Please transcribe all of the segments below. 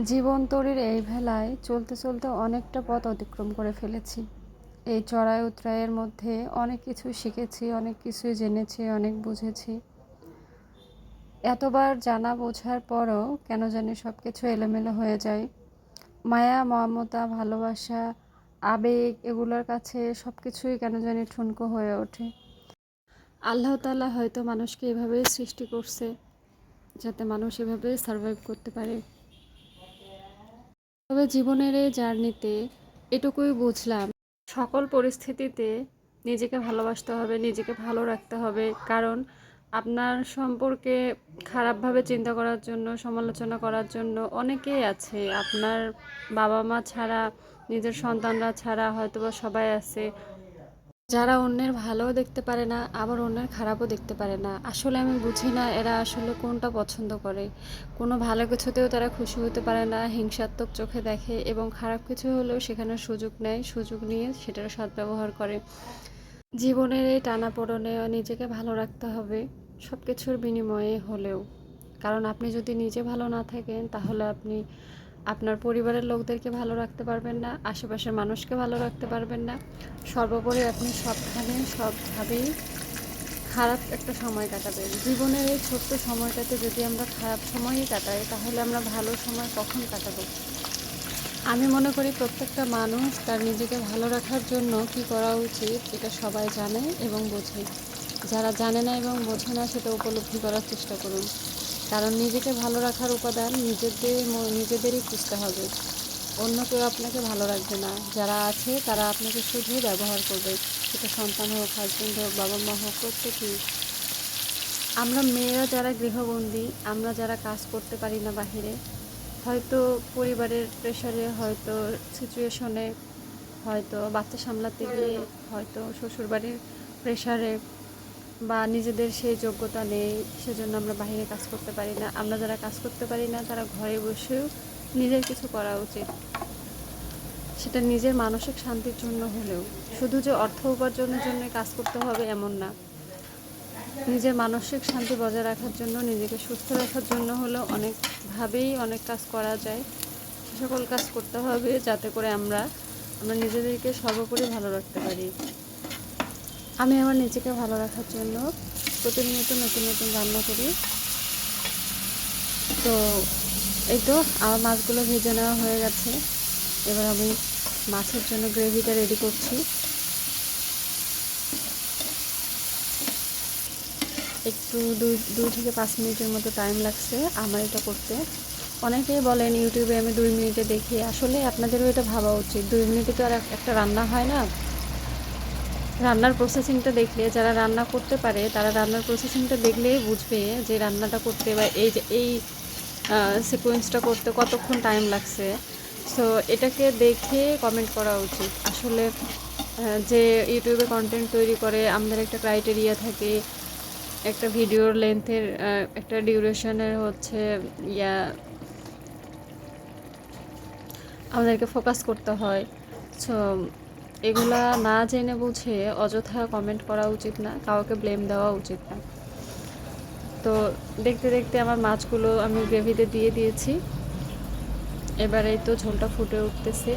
জীবনতরীর এই ভেলায় চলতে চলতে অনেকটা পথ অতিক্রম করে ফেলেছি। এই চড়াই উতরাইয়ের মধ্যে অনেক কিছু শিখেছি, অনেক কিছুই জেনেছি, অনেক বুঝেছি। এতবার জানা বোঝার পরও কেন জানি সব কিছু এলোমেলো হয়ে যায়। মায়া, মমতা, ভালোবাসা, আবেগ এগুলোর কাছে সব কিছুই কেন জানি ঠুনকো হয়ে ওঠে। আল্লাহ তাআলা হয়তো মানুষকে এভাবেই সৃষ্টি করছে, যাতে মানুষ এভাবে সার্ভাইভ করতে পারে। তবে জীবনের এই জার্নিতে এটুকুই বুঝলাম, সকল পরিস্থিতিতে নিজেকে ভালোবাসতে হবে, নিজেকে ভালো রাখতে হবে। কারণ আপনার সম্পর্কে খারাপভাবে চিন্তা করার জন্য, সমালোচনা করার জন্য অনেকেই আছে। আপনার বাবা মা ছাড়া, নিজের সন্তানরা ছাড়া হয়তোবা সবাই আছে, যারা অন্যের ভালোও দেখতে পারে না, আবার অন্যের খারাপও দেখতে পারে না। আসলে আমি বুঝি না এরা আসলে কোনটা পছন্দ করে। কোনো ভালো কিছুতেও তারা খুশি হতে পারে না, হিংসাত্মক চোখে দেখে এবং খারাপ কিছু হলেও সেখানে সুযোগ নেয়, সুযোগ নিয়ে সেটার সদ্ব্যবহার করে। জীবনের এই টানাপোড়েনে নিজেকে ভালো রাখতে হবে, সব কিছুর বিনিময়ে হলেও। কারণ আপনি যদি নিজে ভালো না থাকেন, তাহলে আপনি আপনার পরিবারের লোকদেরকে ভালো রাখতে পারবেন না, আশেপাশের মানুষকে ভালো রাখতে পারবেন না। সর্বোপরি আপনি সবখানে সবভাবেই খারাপ একটা সময় কাটাবেন। জীবনের এই ছোট্ট সময়টাতে যদি আমরা খারাপ সময়ই কাটাই, তাহলে আমরা ভালো সময় কখন কাটাবো? আমি মনে করি প্রত্যেকটা মানুষ তার নিজেকে ভালো রাখার জন্য কি করা উচিত এটা সবাই জানে এবং বোঝে। যারা জানে না এবং বোঝে না সেটা উপলব্ধি করার চেষ্টা করুন। কারণ নিজেকে ভালো রাখার উপাদান নিজেদেরই খুঁজতে হবে। অন্য কেউ আপনাকে ভালো রাখবে না। যারা আছে তারা আপনাকে শুধুই ব্যবহার করবে। সেটা সন্তান হোক, হাজবেন্ড হোক, বাবা মা হোক, প্রত্যেকেই। আমরা মেয়েরা যারা গৃহবন্দী, আমরা যারা কাজ করতে পারি না বাহিরে, হয়তো পরিবারের প্রেশারে, হয়তো সিচুয়েশনে, হয়তো বাচ্চা সামলাতে গিয়ে, হয়তো শ্বশুরবাড়ির প্রেশারে, বা নিজেদের সেই যোগ্যতা নেই, সেজন্য আমরা বাইরে কাজ করতে পারি না। আমরা যারা কাজ করতে পারি না তারা ঘরে বসেও নিজের কিছু করা উচিত। সেটা নিজের মানসিক শান্তির জন্য হলেও। শুধু যে অর্থ উপার্জনের জন্য কাজ করতে হবে এমন না। নিজের মানসিক শান্তি বজায় রাখার জন্য, নিজেকে সুস্থ রাখার জন্য হলেও অনেকভাবেই অনেক কাজ করা যায়। সকল কাজ করতে হবে যাতে করে আমরা নিজেদেরকে সর্বোপরি ভালো রাখতে পারি। আমি আমার নিজেকে ভালো রাখার জন্য প্রতিনিয়ত নতুন নতুন রান্না করি। তো এই তো আমার মাছগুলো ভেজে নেওয়া হয়ে গেছে। এবার আমি মাছের জন্য গ্রেভিটা রেডি করছি। একটু 2 থেকে 5 মিনিটের মতো টাইম লাগছে আমার এটা করতে। অনেকেই বলেন ইউটিউবে আমি 2 মিনিটে দেখি। আসলে আপনাদেরও এটা ভাবা উচিত, 2 মিনিটে তো আর একটা রান্না হয় না। রান্নার প্রসেসিংটা দেখলে, যারা রান্না করতে পারে তারা রান্নার প্রসেসিংটা দেখলেই বুঝবে যে রান্নাটা করতে বা এই সিকোয়েন্সটা করতে কতক্ষণ টাইম লাগছে। সো এটাকে দেখে কমেন্ট করা উচিত। আসলে যে ইউটিউবে কন্টেন্ট তৈরি করে, আমাদের একটা ক্রাইটেরিয়া থাকে, একটা ভিডিওর লেন্থের একটা ডিউরেশনের হচ্ছে ইয়া আমাদেরকে ফোকাস করতে হয়। সো এগুলা না জেনে বুঝে অযথা কমেন্ট করা উচিত না, কাউকে ব্লেম দেওয়া উচিত না। তো দেখতে দেখতে আমার মাছগুলো আমি গ্রেভিতে দিয়ে দিয়েছি। এবারে তো ঝোলটা ফুটে উঠতেছে।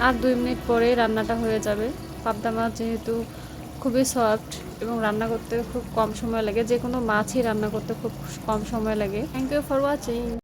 আর 2 মিনিট পরেই রান্নাটা হয়ে যাবে। পাবদা মাছ যেহেতু খুবই সফট এবং রান্না করতে খুব কম সময় লাগে, যে কোনো মাছই রান্না করতে খুব কম সময় লাগে। Thank you for watching.